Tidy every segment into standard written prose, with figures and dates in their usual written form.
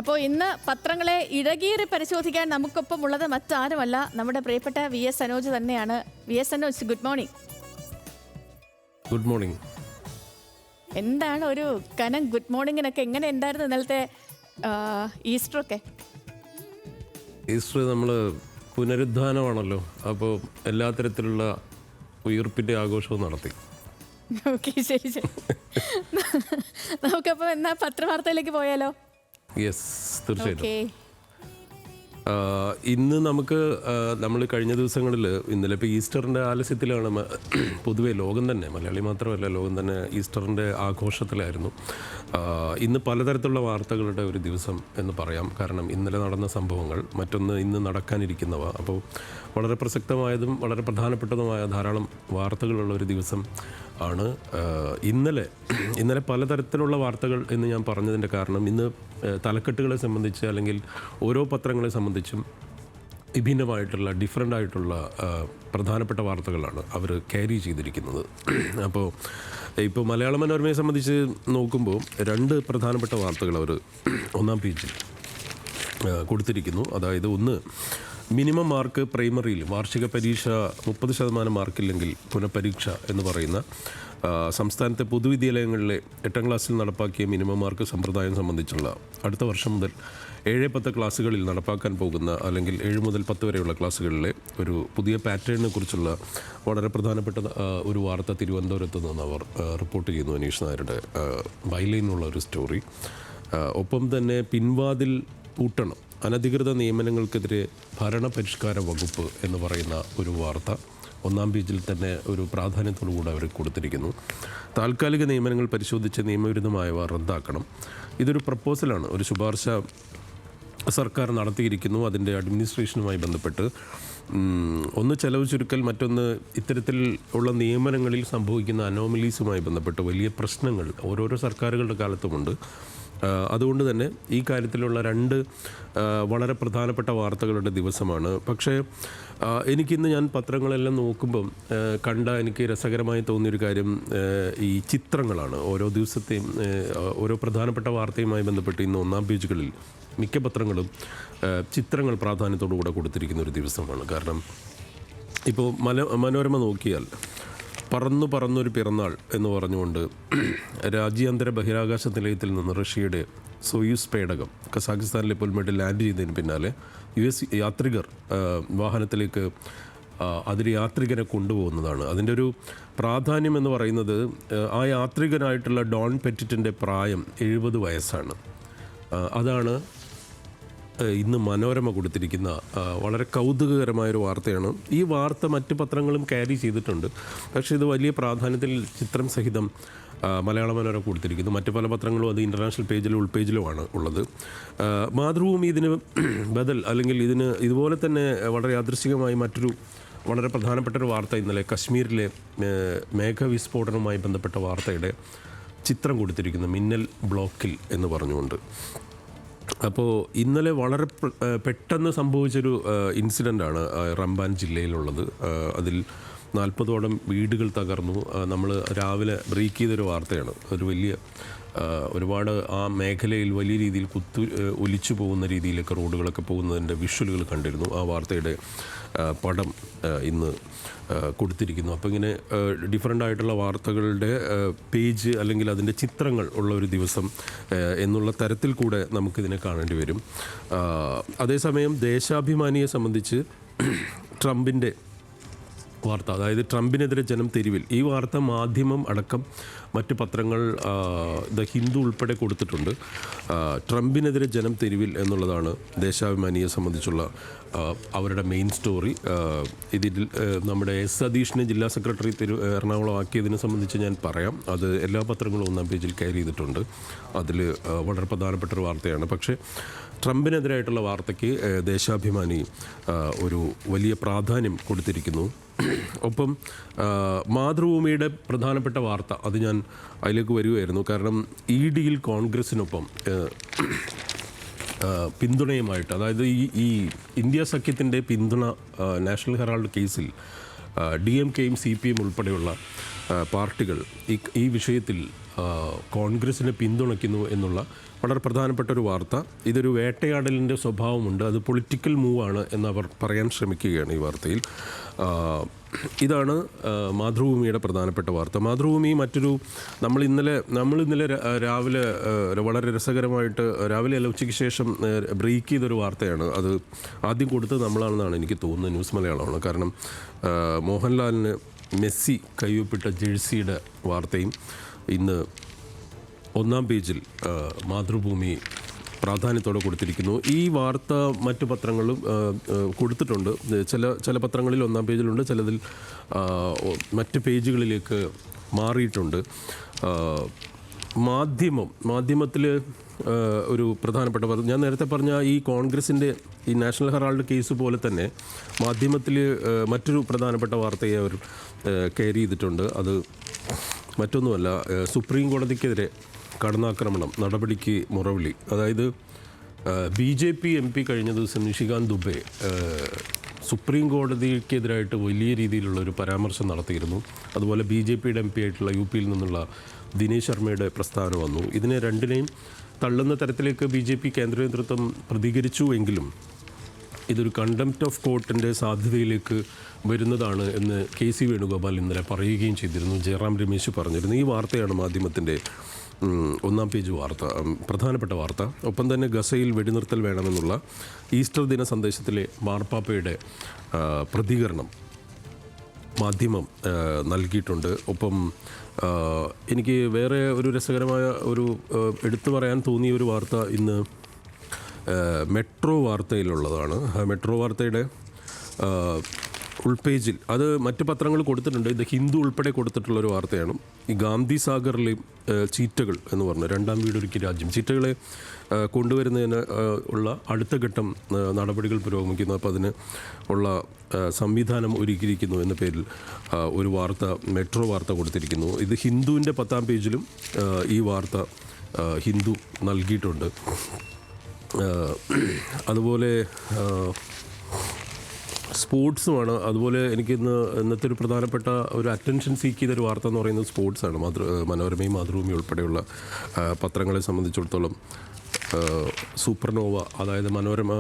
അപ്പോൾ ഇന്ന് പത്രങ്ങളെ ഇഴകീറി പരിശോധിക്കാൻ നമുക്കൊപ്പം ഉള്ളത് മറ്റാരുമല്ല, നമ്മുടെ പ്രിയപ്പെട്ട VS സനോജ് തന്നെയാണ്. VS Sanoj, good morning. Good morning. എന്താണ് ഒരു കനം ഗുഡ് മോർണിംഗിനൊക്കെ? എങ്ങനെ ഉണ്ടായിരുന്നു ഇന്നലത്തെ ഈസ്റ്ററൊക്കെ? ഈസ്റ്റർ നമ്മൾ പുനരുദ്ധാനമാണല്ലോ, അപ്പോൾ എല്ലാ തരത്തിലുള്ള ഉയർപ്പിൻ്റെ ആഘോഷവും നടത്തി. ഓക്കെ, ശരി ശരി. നമുക്കപ്പോൾ എന്നാ പത്രവാർത്തയിലേക്ക് പോയാലോ? യെസ്, തീർച്ചയായിട്ടും. ഇന്ന് നമുക്ക് നമ്മൾ കഴിഞ്ഞ ദിവസങ്ങളിൽ ഇന്നലെ ഇപ്പോൾ ഈസ്റ്ററിൻ്റെ ആലസ്യത്തിലാണ് പൊതുവെ ലോകം തന്നെ, മലയാളി മാത്രമല്ല ലോകം തന്നെ ഈസ്റ്ററിൻ്റെ ആഘോഷത്തിലായിരുന്നു. ഇന്ന് പലതരത്തിലുള്ള വാർത്തകളുടെ ഒരു ദിവസം എന്ന് പറയാം. കാരണം ഇന്നലെ നടന്ന സംഭവങ്ങൾ, മറ്റൊന്ന് ഇന്ന് നടക്കാനിരിക്കുന്നവ, അപ്പോൾ വളരെ പ്രസക്തമായതും വളരെ പ്രധാനപ്പെട്ടതുമായ ധാരാളം വാർത്തകളുള്ള ഒരു ദിവസം ആണ് ഇന്നലെ പലതരത്തിലുള്ള വാർത്തകൾ എന്ന് ഞാൻ പറഞ്ഞതിൻ്റെ കാരണം ഇന്ന് തലക്കെട്ടുകളെ സംബന്ധിച്ച് അല്ലെങ്കിൽ ഓരോ പത്രങ്ങളെ സംബന്ധിച്ചും വിഭിന്നമായിട്ടുള്ള ഡിഫറൻ്റ് ആയിട്ടുള്ള പ്രധാനപ്പെട്ട വാർത്തകളാണ് അവർ ക്യാരി ചെയ്തിരിക്കുന്നത്. അപ്പോൾ ഇപ്പോൾ മലയാള മനോരമയെ സംബന്ധിച്ച് നോക്കുമ്പോൾ രണ്ട് പ്രധാനപ്പെട്ട വാർത്തകൾ അവർ ഒന്നാം പേജിൽ കൊടുത്തിരിക്കുന്നു. അതായത് ഒന്ന്, മിനിമം മാർക്ക് പ്രൈമറിയിൽ വാർഷിക പരീക്ഷ 30% മാർക്കില്ലെങ്കിൽ പുനഃപരീക്ഷ എന്ന് പറയുന്ന സംസ്ഥാനത്തെ പൊതുവിദ്യാലയങ്ങളിലെ 8ാം ക്ലാസ്സിൽ നടപ്പാക്കിയ മിനിമം മാർക്ക് സമ്പ്രദായം സംബന്ധിച്ചുള്ള അടുത്ത വർഷം മുതൽ 7-10 ക്ലാസ്സുകളിൽ നടപ്പാക്കാൻ പോകുന്ന അല്ലെങ്കിൽ 7 മുതൽ 10 വരെയുള്ള ക്ലാസ്സുകളിലെ ഒരു പുതിയ പാറ്റേണിനെ കുറിച്ചുള്ള വളരെ പ്രധാനപ്പെട്ട ഒരു വാർത്ത തിരുവനന്തപുരത്ത് നിന്ന് അവർ റിപ്പോർട്ട് ചെയ്യുന്നു. അനീഷ് നായരുടെ ബൈലൈനുള്ള ഒരു സ്റ്റോറി. ഒപ്പം തന്നെ പിൻവാതിൽ പൂട്ടണം, അനധികൃത നിയമനങ്ങൾക്കെതിരെ ഭരണപരിഷ്കാര വകുപ്പ് എന്ന് പറയുന്ന ഒരു വാർത്ത ഒന്നാം പേജിൽ തന്നെ ഒരു പ്രാധാന്യത്തോടുകൂടി അവർ കൊടുത്തിരിക്കുന്നു. താൽക്കാലിക നിയമനങ്ങൾ പരിശോധിച്ച് നിയമവിരുദ്ധമായവ റദ്ദാക്കണം. ഇതൊരു പ്രപ്പോസലാണ്, ഒരു ശുപാർശ സർക്കാർ നടത്തിയിരിക്കുന്നു. അതിൻ്റെ അഡ്മിനിസ്ട്രേഷനുമായി ബന്ധപ്പെട്ട് ഒന്ന് ചെലവ് ചുരുക്കൽ, മറ്റൊന്ന് ഇത്തരത്തിൽ ഉള്ള നിയമനങ്ങളിൽ സംഭവിക്കുന്ന അനോമലീസുമായി ബന്ധപ്പെട്ട് വലിയ പ്രശ്നങ്ങൾ ഓരോരോ സർക്കാരുകളുടെ കാലത്തുമുണ്ട്. അതുകൊണ്ട് തന്നെ ഈ കാര്യത്തിലുള്ള രണ്ട് വളരെ പ്രധാനപ്പെട്ട വാർത്തകളുടെ ദിവസമാണ്. പക്ഷേ എനിക്കിന്ന് ഞാൻ പത്രങ്ങളെല്ലാം നോക്കുമ്പം എനിക്ക് രസകരമായി തോന്നിയൊരു കാര്യം ഈ ചിത്രങ്ങളാണ്. ഓരോ ദിവസത്തെയും ഓരോ പ്രധാനപ്പെട്ട വാർത്തയുമായി ബന്ധപ്പെട്ട് ഇന്ന് ഒന്നാം പേജുകളിൽ മിക്ക പത്രങ്ങളും ചിത്രങ്ങൾ പ്രാധാന്യത്തോടുകൂടെ കൊടുത്തിരിക്കുന്ന ഒരു ദിവസമാണ്. കാരണം ഇപ്പോൾ മനോരമ നോക്കിയാൽ പറന്നൊരു പിറന്നാൾ എന്ന് പറഞ്ഞുകൊണ്ട് രാജ്യാന്തര ബഹിരാകാശ നിലയത്തിൽ നിന്ന് റഷ്യയുടെ സോയൂസ് പേടകം കസാഖിസ്ഥാനിലെ പുൽമേട്ടിൽ ലാൻഡ് ചെയ്തതിന് പിന്നാലെ US യാത്രികർ വാഹനത്തിലേക്ക് അതിൽ യാത്രികരെ കൊണ്ടുപോകുന്നതാണ്. അതിൻ്റെ ഒരു പ്രാധാന്യം എന്ന് പറയുന്നത് ആ യാത്രികനായിട്ടുള്ള ഡോൺ പെറ്റിറ്റിൻ്റെ പ്രായം 70 വയസ്സാണ്. അതാണ് ഇന്ന് മനോരമ കൊടുത്തിരിക്കുന്ന വളരെ കൗതുകകരമായൊരു വാർത്തയാണ്. ഈ വാർത്ത മറ്റ് പത്രങ്ങളും ക്യാരി ചെയ്തിട്ടുണ്ട്, പക്ഷേ ഇത് വലിയ പ്രാധാന്യത്തിൽ ചിത്രം സഹിതം മലയാള മനോരമ കൊടുത്തിരിക്കുന്നു. മറ്റ് പല പത്രങ്ങളും അത് ഇൻ്റർനാഷണൽ പേജിലും ഉൾപേജിലുമാണ് ഉള്ളത്. മാതൃഭൂമി ഇതിന് ബദൽ അല്ലെങ്കിൽ ഇതിന് ഇതുപോലെ തന്നെ വളരെ യാദൃശ്ചികമായി മറ്റൊരു വളരെ പ്രധാനപ്പെട്ട ഒരു വാർത്ത ഇന്നലെ കശ്മീരിലെ മേഘവിസ്ഫോടനവുമായി ബന്ധപ്പെട്ട വാർത്തയുടെ ചിത്രം കൊടുത്തിരിക്കുന്നു, മിന്നൽ ബ്ലോക്കിൽ എന്ന് പറഞ്ഞുകൊണ്ട്. അപ്പോൾ ഇന്നലെ വളരെ പെട്ടെന്ന് സംഭവിച്ചൊരു ഇൻസിഡൻ്റാണ് റംബാൻ ജില്ലയിലുള്ളത്. അതിൽ 40ഓളം വീടുകൾ തകർന്നു. നമ്മൾ രാവിലെ ബ്രേക്ക് ചെയ്തൊരു വാർത്തയാണ്. ഒരു വലിയ ഒരുപാട് ആ മേഖലയിൽ വലിയ രീതിയിൽ ഒലിച്ചു പോകുന്ന രീതിയിലൊക്കെ റോഡുകളൊക്കെ പോകുന്നതിൻ്റെ വിഷ്വലുകൾ കണ്ടിരുന്നു. ആ വാർത്തയുടെ പടം ഇന്ന് കൊടുത്തിരിക്കുന്നു. അപ്പോൾ ഇങ്ങനെ ഡിഫറൻ്റ് ആയിട്ടുള്ള വാർത്തകളുടെ പേജ് അല്ലെങ്കിൽ അതിൻ്റെ ചിത്രങ്ങൾ ഉള്ള ഒരു ദിവസം എന്നുള്ള തരത്തിൽ കൂടെ നമുക്കിതിനെ കാണേണ്ടി വരും. അതേസമയം ദേശാഭിമാനിയെ സംബന്ധിച്ച് ട്രംപിൻ്റെ വാർത്ത, അതായത് ട്രംപിനെതിരെ ജനം തെരുവിൽ, ഈ വാർത്ത മാധ്യമം അടക്കം മറ്റ് പത്രങ്ങൾ ദ ഹിന്ദു ഉൾപ്പെടെ കൊടുത്തിട്ടുണ്ട്. ട്രംപിനെതിരെ ജനം തെരുവിൽ എന്നുള്ളതാണ് ദേശാഭിമാനിയെ സംബന്ധിച്ചുള്ള അവരുടെ മെയിൻ സ്റ്റോറി. ഇതിൽ നമ്മുടെ S സതീഷിനെ ജില്ലാ സെക്രട്ടറി എറണാകുളം ആക്കിയതിനെ സംബന്ധിച്ച് ഞാൻ പറയാം. അത് എല്ലാ പത്രങ്ങളും ഒന്നാം പേജിൽ കയറി ചെയ്തിട്ടുണ്ട്. അതിൽ വളരെ പ്രധാനപ്പെട്ട ഒരു വാർത്തയാണ്. പക്ഷേ ട്രംപിനെതിരായിട്ടുള്ള വാർത്തയ്ക്ക് ദേശാഭിമാനി ഒരു വലിയ പ്രാധാന്യം കൊടുത്തിരിക്കുന്നു. ഒപ്പം മാതൃഭൂമിയുടെ പ്രധാനപ്പെട്ട വാർത്ത, അത് ഞാൻ അതിലേക്ക് വരികയായിരുന്നു. കാരണം EDയിൽ കോൺഗ്രസിനൊപ്പം പിന്തുണയുമായിട്ട്, അതായത് ഈ ഇന്ത്യ സഖ്യത്തിൻ്റെ പിന്തുണ നാഷണൽ ഹെറാൾഡ് കേസിൽ DMKയും CPM ഉൾപ്പെടെയുള്ള പാർട്ടികൾ ഈ വിഷയത്തിൽ കോൺഗ്രസിനെ പിന്തുണയ്ക്കുന്നു എന്നുള്ള വളരെ പ്രധാനപ്പെട്ട ഒരു വാർത്ത. ഇതൊരു വേട്ടയാടലിൻ്റെ സ്വഭാവമുണ്ട്, അത് പൊളിറ്റിക്കൽ മൂവാണ് എന്നവർ പറയാൻ ശ്രമിക്കുകയാണ് ഈ വാർത്തയിൽ. ഇതാണ് മാതൃഭൂമിയുടെ പ്രധാനപ്പെട്ട വാർത്ത. മാതൃഭൂമി മറ്റൊരു നമ്മൾ ഇന്നലെ രാവിലെ വളരെ രസകരമായിട്ട് രാവിലെ അല്ല ഉച്ചയ്ക്ക് ശേഷം ബ്രേക്ക് ചെയ്തൊരു വാർത്തയാണ്. അത് ആദ്യം കൊടുത്തത് നമ്മളാണെന്നാണ് എനിക്ക് തോന്നുന്നത്, ന്യൂസ് മലയാളമാണ്. കാരണം മോഹൻലാലിന് മെസ്സി കയ്യൊപ്പിട്ട ജേഴ്സിയുടെ വാർത്തയും ഇന്ന് ഒന്നാം പേജിൽ മാതൃഭൂമി പ്രാധാന്യത്തോടെ കൊടുത്തിരിക്കുന്നു. ഈ വാർത്ത മറ്റു പത്രങ്ങളും കൊടുത്തിട്ടുണ്ട്. ചില പത്രങ്ങളിൽ ഒന്നാം പേജിലുണ്ട്, ചിലതിൽ മറ്റ് പേജുകളിലേക്ക് മാറിയിട്ടുണ്ട്. മാധ്യമത്തിൽ ഒരു പ്രധാനപ്പെട്ട ഞാൻ നേരത്തെ പറഞ്ഞ ഈ കോൺഗ്രസിൻ്റെ ഈ നാഷണൽ ഹെറാൾഡ് കേസ് പോലെ തന്നെ മാധ്യമത്തിൽ മറ്റൊരു പ്രധാനപ്പെട്ട വാർത്തയെ അവർ കെയർ ചെയ്തിട്ടുണ്ട്. അത് മറ്റൊന്നുമല്ല, സുപ്രീം കോടതിക്കെതിരെ കടന്നാക്രമണം, നടപടിക്ക് മുറവിളി. അതായത് BJP MP കഴിഞ്ഞ ദിവസം നിഷികാന്ത് ദുബെ സുപ്രീം കോടതിക്കെതിരായിട്ട് വലിയ രീതിയിലുള്ള ഒരു പരാമർശം നടത്തിയിരുന്നു. അതുപോലെ BJPയുടെ MP ആയിട്ടുള്ള UP യിൽ നിന്നുള്ള ദിനേശ് ശർമ്മയുടെ പ്രസ്താവന വന്നു. ഇതിനെ രണ്ടിനെയും തള്ളുന്ന തരത്തിലേക്ക് BJP കേന്ദ്ര നേതൃത്വം പ്രതികരിച്ചുവെങ്കിലും ഇതൊരു കണ്ടംപ്റ്റ് ഓഫ് കോർട്ടിൻ്റെ സാധ്യതയിലേക്ക് വരുന്നതാണ് എന്ന് KC വേണുഗോപാൽ ഇന്നലെ പറയുകയും ചെയ്തിരുന്നു. ജയറാം രമേശ് പറഞ്ഞിരുന്നു. ഈ വാർത്തയാണ് മാധ്യമത്തിൻ്റെ ഒന്നാം പേജ് വാർത്ത, പ്രധാനപ്പെട്ട വാർത്ത. ഒപ്പം തന്നെ ഗസയിൽ വെടിനിർത്തൽ വേണമെന്നുള്ള ഈസ്റ്റർ ദിന സന്ദേശത്തിലെ മാർപ്പാപ്പയുടെ പ്രതികരണം മാധ്യമം നൽകിയിട്ടുണ്ട്. ഒപ്പം എനിക്ക് വേറെ ഒരു രസകരമായ ഒരു എടുത്തു പറയാൻ തോന്നിയ ഒരു വാർത്ത ഇന്ന് മെട്രോ വാർത്തയിലുള്ളതാണ്. മെട്രോ വാർത്തയുടെ ഉൾപേജിൽ അത് മറ്റ് പത്രങ്ങൾ കൊടുത്തിട്ടുണ്ട്. ഇത് ഹിന്ദു ഉൾപ്പെടെ കൊടുത്തിട്ടുള്ളൊരു വാർത്തയാണ്. ഈ ഗാന്ധി സാഗറിലെ ചീറ്റകൾ എന്ന് പറഞ്ഞ രണ്ടാം വീടൊരുക്കി രാജ്യം, ചീറ്റകളെ കൊണ്ടുവരുന്നതിന് ഉള്ള അടുത്ത ഘട്ടം നടപടികൾ പുരോഗമിക്കുന്നു. അപ്പോൾ അതിന് ഉള്ള സംവിധാനം ഒരുക്കിയിരിക്കുന്നു എന്ന പേരിൽ ഒരു വാർത്ത മെട്രോ വാർത്ത കൊടുത്തിരിക്കുന്നു. ഇത് ഹിന്ദുവിൻ്റെ 10-ാം പേജിലും ഈ വാർത്ത ഹിന്ദു നൽകിയിട്ടുണ്ട്. അതുപോലെ സ്പോർട്സുമാണ്. അതുപോലെ ഇന്നത്തെ ഒരു പ്രധാനപ്പെട്ട ഒരു അറ്റൻഷൻ സീക്ക് ചെയ്തൊരു വാർത്ത എന്ന് പറയുന്നത് സ്പോർട്സാണ്. മനോരമയും മാതൃഭൂമി ഉൾപ്പെടെയുള്ള പത്രങ്ങളെ സംബന്ധിച്ചിടത്തോളം സൂപ്പർനോവ, അതായത് മനോരമ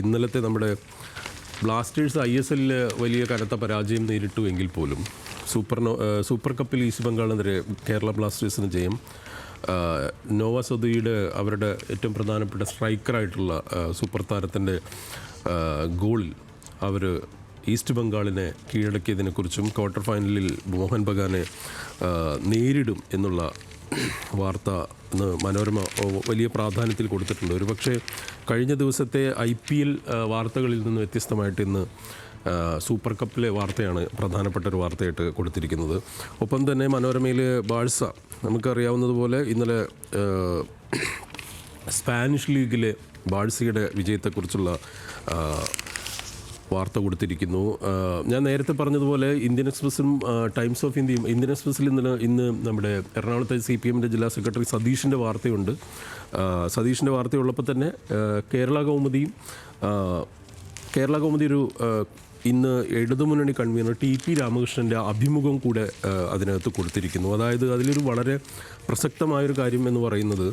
ഇന്നലത്തെ നമ്മുടെ ബ്ലാസ്റ്റേഴ്സ് ISL വലിയ കനത്ത പരാജയം നേരിട്ടുവെങ്കിൽ പോലും സൂപ്പർ കപ്പിൽ ഈസ്റ്റ് ബംഗാളിനെതിരെ കേരള ബ്ലാസ്റ്റേഴ്സിന് ജയം. നോവ സദുയുടെ അവരുടെ ഏറ്റവും പ്രധാനപ്പെട്ട സ്ട്രൈക്കറായിട്ടുള്ള സൂപ്പർ താരത്തിൻ്റെ ഗോളിൽ അവർ ഈസ്റ്റ് ബംഗാളിനെ കീഴടക്കിയതിനെക്കുറിച്ചും ക്വാർട്ടർ ഫൈനലിൽ മോഹൻ ബഗാനെ നേരിടും എന്നുള്ള വാർത്ത ഇന്ന് മനോരമ വലിയ പ്രാധാന്യത്തിൽ കൊടുത്തിട്ടുണ്ട്. ഒരു പക്ഷേ കഴിഞ്ഞ ദിവസത്തെ IPL വാർത്തകളിൽ നിന്ന് വ്യത്യസ്തമായിട്ട് ഇന്ന് സൂപ്പർ കപ്പിലെ വാർത്തയാണ് പ്രധാനപ്പെട്ട ഒരു വാർത്തയായിട്ട് കൊടുത്തിരിക്കുന്നത്. ഒപ്പം തന്നെ മനോരമയിൽ ബാഴ്സ, നമുക്കറിയാവുന്നതുപോലെ ഇന്നലെ സ്പാനിഷ് ലീഗിലെ ബാഴ്സയുടെ വിജയത്തെക്കുറിച്ചുള്ള വാർത്ത കൊടുത്തിരിക്കുന്നു. ഞാൻ നേരത്തെ പറഞ്ഞതുപോലെ ഇന്ത്യൻ എക്സ്പ്രസും ടൈംസ് ഓഫ് ഇന്ത്യയും, ഇന്ത്യൻ എക്സ്പ്രസ്സിൽ ഇന്ന് നമ്മുടെ എറണാകുളത്തെ CPMൻ്റെ ജില്ലാ സെക്രട്ടറി സതീഷിൻ്റെ വാർത്തയുണ്ട്. സതീഷിൻ്റെ വാർത്തയുള്ളപ്പോൾ തന്നെ കേരള കൗമുദി ഒരു ഇന്ന് ഇടതുമുന്നണി കൺവീനർ TP രാമകൃഷ്ണൻ്റെ അഭിമുഖം കൂടെ അതിനകത്ത് കൊടുത്തിരിക്കുന്നു. അതായത് അതിലൊരു വളരെ പ്രസക്തമായൊരു കാര്യം എന്ന് പറയുന്നത്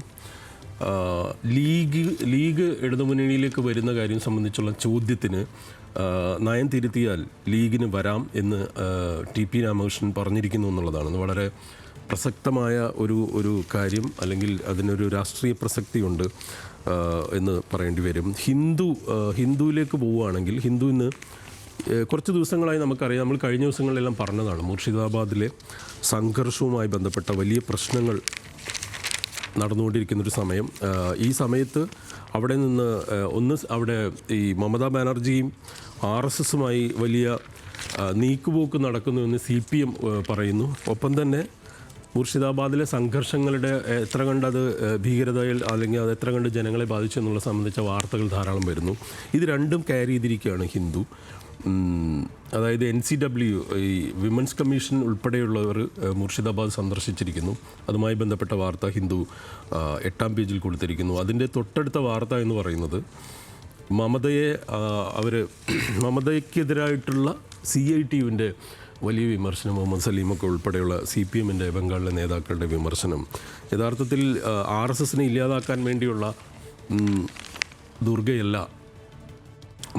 ലീഗ് ഇടതുമുന്നണിയിലേക്ക് വരുന്ന കാര്യം സംബന്ധിച്ചുള്ള ചോദ്യത്തിന് നയം തിരുത്തിയാൽ ലീഗിന് വരാം എന്ന് TP രാമകൃഷ്ണൻ പറഞ്ഞിരിക്കുന്നു എന്നുള്ളതാണ്. വളരെ പ്രസക്തമായ ഒരു കാര്യം, അല്ലെങ്കിൽ അതിനൊരു രാഷ്ട്രീയ പ്രസക്തിയുണ്ട് എന്ന് പറയേണ്ടി വരും. ഹിന്ദുവിലേക്ക് പോവുകയാണെങ്കിൽ, ഹിന്ദു ഇന്ന് കുറച്ച് ദിവസങ്ങളായി നമുക്കറിയാം, നമ്മൾ കഴിഞ്ഞ ദിവസങ്ങളിലെല്ലാം പറഞ്ഞതാണ്, മുർഷിദാബാദിലെ സംഘർഷവുമായി ബന്ധപ്പെട്ട വലിയ പ്രശ്നങ്ങൾ നടന്നുകൊണ്ടിരിക്കുന്നൊരു സമയം. ഈ സമയത്ത് അവിടെ നിന്ന് അവിടെ ഈ മമതാ ബാനർജിയും RSSുമായി വലിയ നീക്കുപോക്ക് നടക്കുന്നു എന്ന് CPM പറയുന്നു. ഒപ്പം തന്നെ മുർഷിദാബാദിലെ സംഘർഷങ്ങളുടെ എത്ര കണ്ട് അത് ഭീകരതയിൽ അല്ലെങ്കിൽ അത് എത്ര കണ്ട് ജനങ്ങളെ ബാധിച്ചു എന്നുള്ള സംബന്ധിച്ച വാർത്തകൾ ധാരാളം വരുന്നു. ഇത് രണ്ടും ക്യാരി ചെയ്തിരിക്കുകയാണ് ഹിന്ദു. അതായത് NCW, ഈ വിമൻസ് കമ്മീഷൻ ഉൾപ്പെടെയുള്ളവർ മുർഷിദാബാദ് സന്ദർശിച്ചിരിക്കുന്നു. അതുമായി ബന്ധപ്പെട്ട വാർത്ത ഹിന്ദു 8-ാം പേജിൽ കൊടുത്തിരിക്കുന്നു. അതിൻ്റെ തൊട്ടടുത്ത വാർത്ത എന്ന് പറയുന്നത് മമതയ്ക്കെതിരായിട്ടുള്ള CITUവിൻ്റെ വലിയ വിമർശനം, മുഹമ്മദ് സലീമൊക്കെ ഉൾപ്പെടെയുള്ള CPM-ൻ്റെ ബംഗാളിലെ നേതാക്കളുടെ വിമർശനം, യഥാർത്ഥത്തിൽ RSSനെ ഇല്ലാതാക്കാൻ വേണ്ടിയുള്ള ദുർഗയല്ല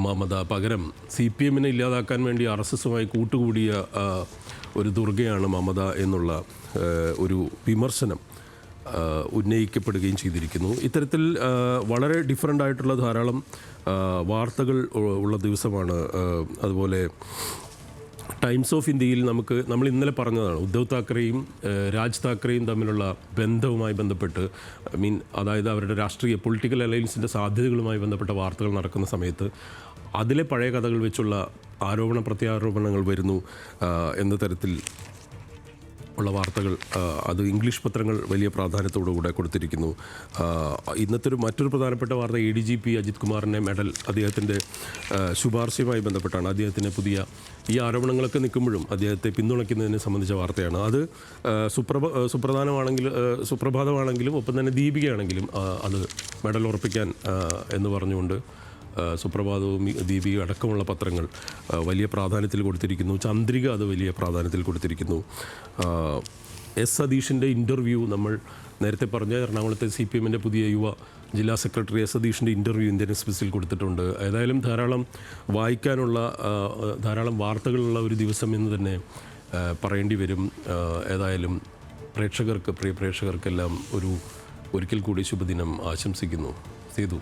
മമത, പകരം CPM-നെ ഇല്ലാതാക്കാൻ വേണ്ടി RSSുമായി കൂട്ടുകൂടിയ ഒരു ദുർഗയാണ് മമത എന്നുള്ള ഒരു വിമർശനം ഉന്നയിക്കപ്പെടുകയും ചെയ്തിരിക്കുന്നു. ഇത്തരത്തിൽ വളരെ ഡിഫറൻ്റ് ആയിട്ടുള്ള ധാരാളം വാർത്തകൾ ഉള്ള ദിവസമാണ്. അതുപോലെ ടൈംസ് ഓഫ് ഇന്ത്യയിൽ നമ്മൾ ഇന്നലെ പറഞ്ഞതാണ്, ഉദ്ധവ് താക്കറെയും രാജ് താക്കറെയും തമ്മിലുള്ള ബന്ധവുമായി ബന്ധപ്പെട്ട്, അതായത് അവരുടെ രാഷ്ട്രീയ പൊളിറ്റിക്കൽ അലയൻസിൻ്റെ സാധ്യതകളുമായി ബന്ധപ്പെട്ട വാർത്തകൾ നടക്കുന്ന സമയത്ത് അതിലെ പഴയ കഥകൾ വെച്ചുള്ള ആരോപണ പ്രത്യാരോപണങ്ങൾ വരുന്നു എന്ന തരത്തിൽ ഉള്ള വാർത്തകൾ അത് ഇംഗ്ലീഷ് പത്രങ്ങൾ വലിയ പ്രാധാന്യത്തോടുകൂടെ കൊടുത്തിരിക്കുന്നു. ഇന്നത്തെ മറ്റൊരു പ്രധാനപ്പെട്ട വാർത്ത ADGP അജിത് കുമാറിൻ്റെ മെഡൽ, അദ്ദേഹത്തിൻ്റെ ശുപാർശയുമായി ബന്ധപ്പെട്ടാണ്. അദ്ദേഹത്തിന് ഈ ആരോപണങ്ങളൊക്കെ നിൽക്കുമ്പോഴും അദ്ദേഹത്തെ പിന്തുണയ്ക്കുന്നതിനെ സംബന്ധിച്ച വാർത്തയാണ്. അത് സുപ്രഭാതമാണെങ്കിലും ഒപ്പം തന്നെ ദീപികയാണെങ്കിലും അത് മെഡൽ ഉറപ്പിക്കാൻ എന്ന് പറഞ്ഞുകൊണ്ട് സുപ്രഭാതവും ദീപിക അടക്കമുള്ള പത്രങ്ങൾ വലിയ പ്രാധാന്യത്തിൽ കൊടുത്തിരിക്കുന്നു. ചന്ദ്രിക അത് വലിയ പ്രാധാന്യത്തിൽ കൊടുത്തിരിക്കുന്നു. S. സതീഷിൻ്റെ ഇൻ്റർവ്യൂ, നമ്മൾ നേരത്തെ പറഞ്ഞ എറണാകുളത്തെ CPM-ൻ്റെ പുതിയ യുവ ജില്ലാ സെക്രട്ടറി S. സതീഷിൻ്റെ ഇൻ്റർവ്യൂ ഇന്ത്യൻ എക്സ്പ്രസിൽ കൊടുത്തിട്ടുണ്ട്. ഏതായാലും ധാരാളം വായിക്കാനുള്ള, ധാരാളം വാർത്തകളുള്ള ഒരു ദിവസം എന്ന് തന്നെ പറയേണ്ടി വരും. ഏതായാലും പ്രിയ പ്രേക്ഷകർക്കെല്ലാം ഒരിക്കൽ കൂടി ശുഭദിനം ആശംസിക്കുന്നു. സേതു.